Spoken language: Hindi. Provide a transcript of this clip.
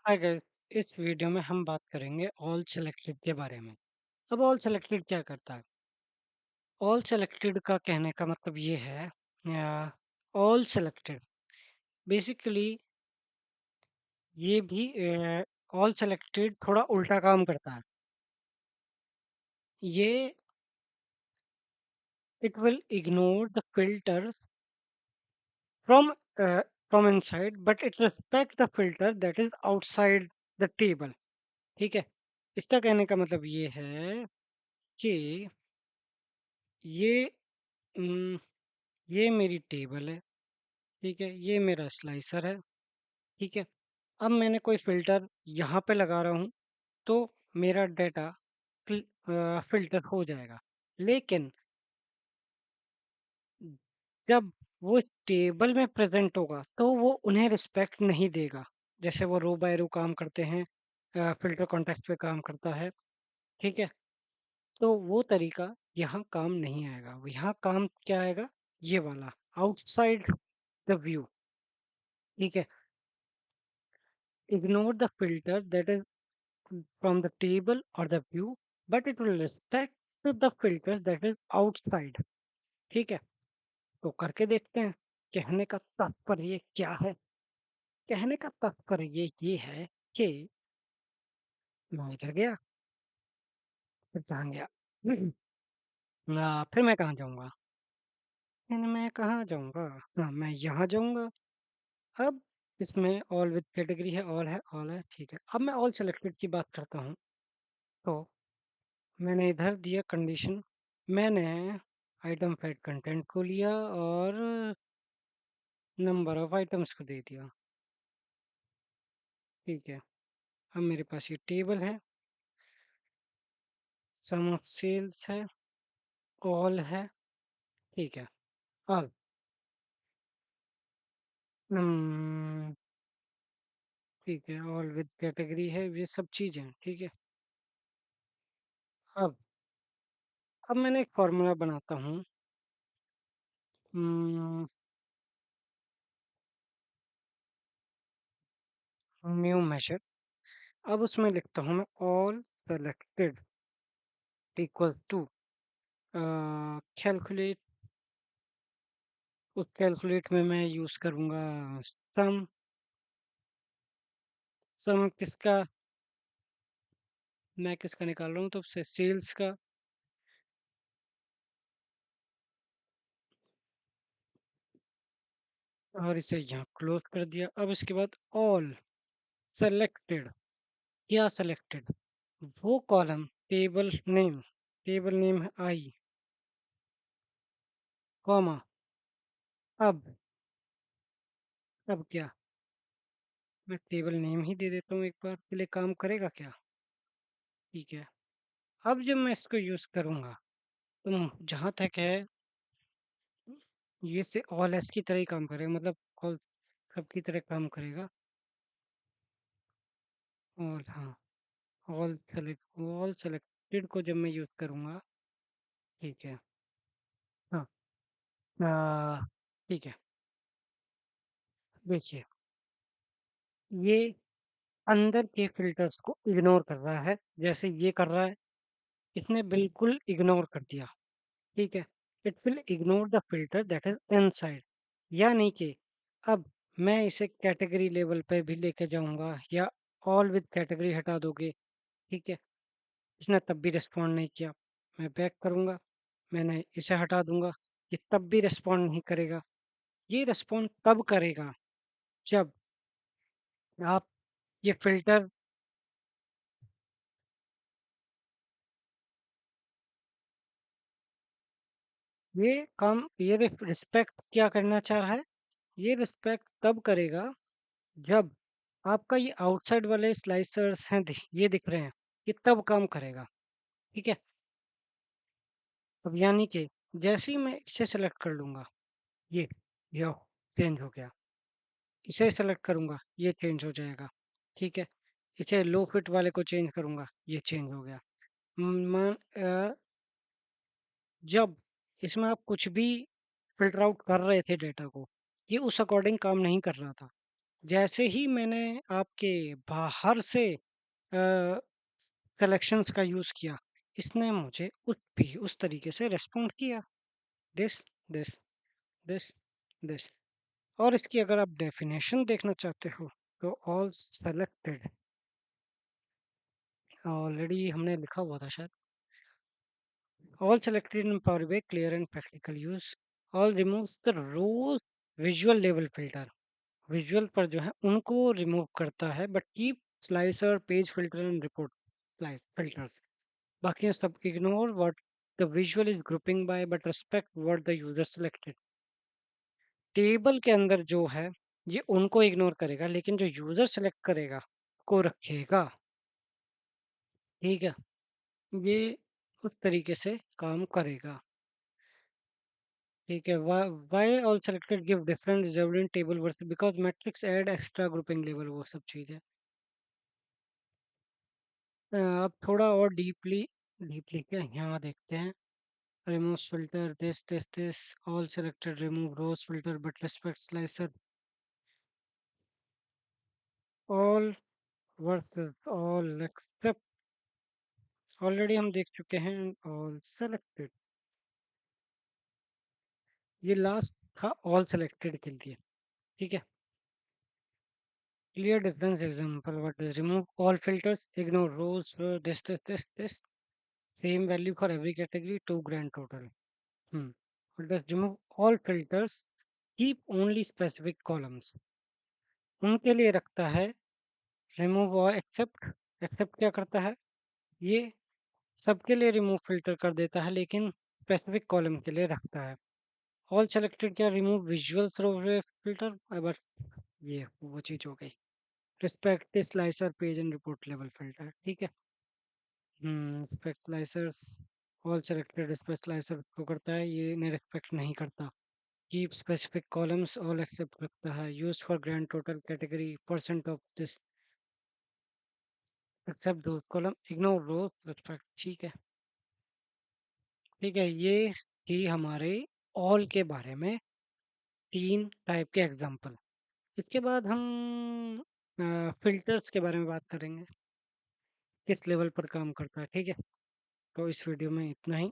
Hi guys. इस वीडियो में हम बात करेंगे ऑल सेलेक्टेड के बारे में। अब ऑल सेलेक्टेड क्या करता है? ऑल सेलेक्टेड का कहने का मतलब ये है, ऑल सेलेक्टेड बेसिकली ये भी ऑल सेलेक्टेड थोड़ा उल्टा काम करता है। ये it will ignore the filters from from inside but it respect the filter that is outside the table. ठीक है, इसका कहने का मतलब ये है कि ये हम्म, ये मेरी टेबल है। ठीक है, ये मेरा स्लाइसर है। ठीक है, अब मैंने कोई फ़िल्टर यहाँ पे लगा रहा हूँ तो मेरा डेटा फ़िल्टर हो जाएगा। लेकिन जब वो टेबल में प्रेज़ेंट होगा तो वो उन्हें रिस्पेक्ट नहीं देगा। जैसे वो रो बाय रो काम करते हैं, फ़िल्टर कॉन्टेक्स्ट पे काम करता है। ठीक है, तो वो तरीका यहाँ काम नहीं आएगा। यहाँ काम क्या आएगा? ये वाला, आउटसाइड द व्यू। ठीक है, ignore the filter that is from the table or the view, but it will respect the filters that is outside। ठीक है, तो करके देखते हैं। कहने का तात्पर्य क्या है? कहने का तात्पर्य ये है कि मैं इधर गया, फिर कहाँ गया? फिर मैं कहाँ जाऊंगा? फिर मैं कहाँ जाऊंगा? हाँ, मैं यहाँ जाऊंगा। अब इसमें ऑल विद कैटेगरी है, ऑल है। ठीक है, अब मैं ऑल सेलेक्टेड की बात करता हूँ। तो मैंने इधर दिया कंडीशन, मैंने आइटम फैट कंटेंट को लिया और नंबर ऑफ आइटम्स को दे दिया। ठीक है, अब मेरे पास ये टेबल है, सम ऑफ सेल्स है, ऑल है। ठीक है, अब हम्म, ठीक है, ऑल विद कैटेगरी है, ये सब चीज़ें। ठीक है, अब मैंने एक फॉर्मूला बनाता हूँ। New measure. अब उसमें लिखता हूँ मैं all selected equal to calculate. उस कैलकुलेट में मैं यूज़ करूँगा सम। सम किसका? मैं किसका निकाल रहा हूँ? तो से सेल्स का। और इसे यहाँ क्लोज कर दिया। अब इसके बाद ऑल सेलेक्टेड। क्या सेलेक्टेड? वो कॉलम, टेबल नेम है आई, कॉमा। अब क्या? मैं टेबल नेम ही दे देता हूँ, एक बार के लिए काम करेगा क्या? ठीक है, अब जब मैं इसको यूज करूंगा तो जहां तक है ये से ऑल एस की तरह ही काम करेगा, मतलब ऑल सब की तरह काम करेगा। और हाँ, ऑल सेलेक्टेड को जब मैं यूज करूंगा। ठीक है, हाँ, ठीक है, देखिए, ये अंदर के फिल्टर्स को इग्नोर कर रहा है, जैसे ये कर रहा है। इसने बिल्कुल इग्नोर कर दिया। ठीक है, it will ignore the filter that is inside. यानी कि अब मैं इसे कैटेगरी लेवल पे भी लेके जाऊंगा, या ऑल विद कैटेगरी हटा दोगे। ठीक है, इसने तब भी रिस्पॉन्ड नहीं किया, मैं बैक करूंगा, मैंने इसे हटा दूंगा, ये तब भी रिस्पॉन्ड नहीं करेगा। ये रिस्पॉन्ड तब करेगा जब आप ये फिल्टर, ये रिस्पेक्ट क्या करना चाह रहा है? ये रिस्पेक्ट तब करेगा जब आपका ये आउटसाइड वाले स्लाइसर्स हैं, ये दिख रहे हैं, ये तब काम करेगा। ठीक है, अब यानी कि जैसे ही मैं इसे सेलेक्ट कर लूंगा, ये यो चेंज हो गया। इसे सेलेक्ट करूंगा, ये चेंज हो जाएगा। ठीक है, इसे लो फिट वाले को चेंज करूंगा, ये चेंज हो गया। मान जब इसमें आप कुछ भी फिल्टर आउट कर रहे थे डेटा को, ये उस अकॉर्डिंग काम नहीं कर रहा था। जैसे ही मैंने आपके बाहर से कलेक्शंस का यूज़ किया, इसने मुझे उस तरीके से रिस्पॉन्ड किया। This this this this. और इसकी अगर आप डेफिनेशन देखना चाहते हो तो ऑल सेलेक्टेड, ऑलरेडी हमने लिखा हुआ था शायद। All selected in power BI clear and practical use. All removes the rows visual level filter, visual पर जो है उनको रिमूव करता है, but keep slicer page filter and report filters. बाकी सब ignore what the visual is grouping by but respect what the user selected. Table के अंदर जो है ये उनको इग्नोर करेगा, लेकिन जो यूजर सेलेक्ट करेगा को रखेगा। ठीक है, ये उस तरीके से काम करेगा। ठीक है, why all selected give different reserved in table versus because matrix add extra grouping level, वो सब चीज़ है। अब थोड़ा और डीपली डीपली क्या यहाँ देखते हैं। Remove filter this all selected remove rows filter but respect slicer, all versus all except, already हम देख चुके हैं ऑल सेलेक्टेड। ये लास्ट था ऑल सेलेक्टेड के लिए। ठीक है, clear difference example what is remove all filters ignore rows this same value for every category, two grand total. Hmm. What does remove all filters, keep only specific columns, उनके लिए रखता है। remove और except, except क्या करता है, ये सबके लिए remove filter कर देता है लेकिन specific column के लिए रखता है। all selected क्या, remove visual throw filter, बस ये वो चीज हो गई। respect the slicer page and report level filter। ठीक है। respect slicers, all selected respect slicer को करता है, ये इन्हें respect नहीं करता। Keep specific columns all except रखता है। Used for grand total category percent of this except those column, ignore rows respect। ठीक है। ठीक है, ये थी हमारे all के बारे में तीन टाइप के एग्जाम्पल। इसके बाद हम फिल्टर्स के बारे में बात करेंगे, किस लेवल पर काम करता है। ठीक है, तो इस वीडियो में इतना ही।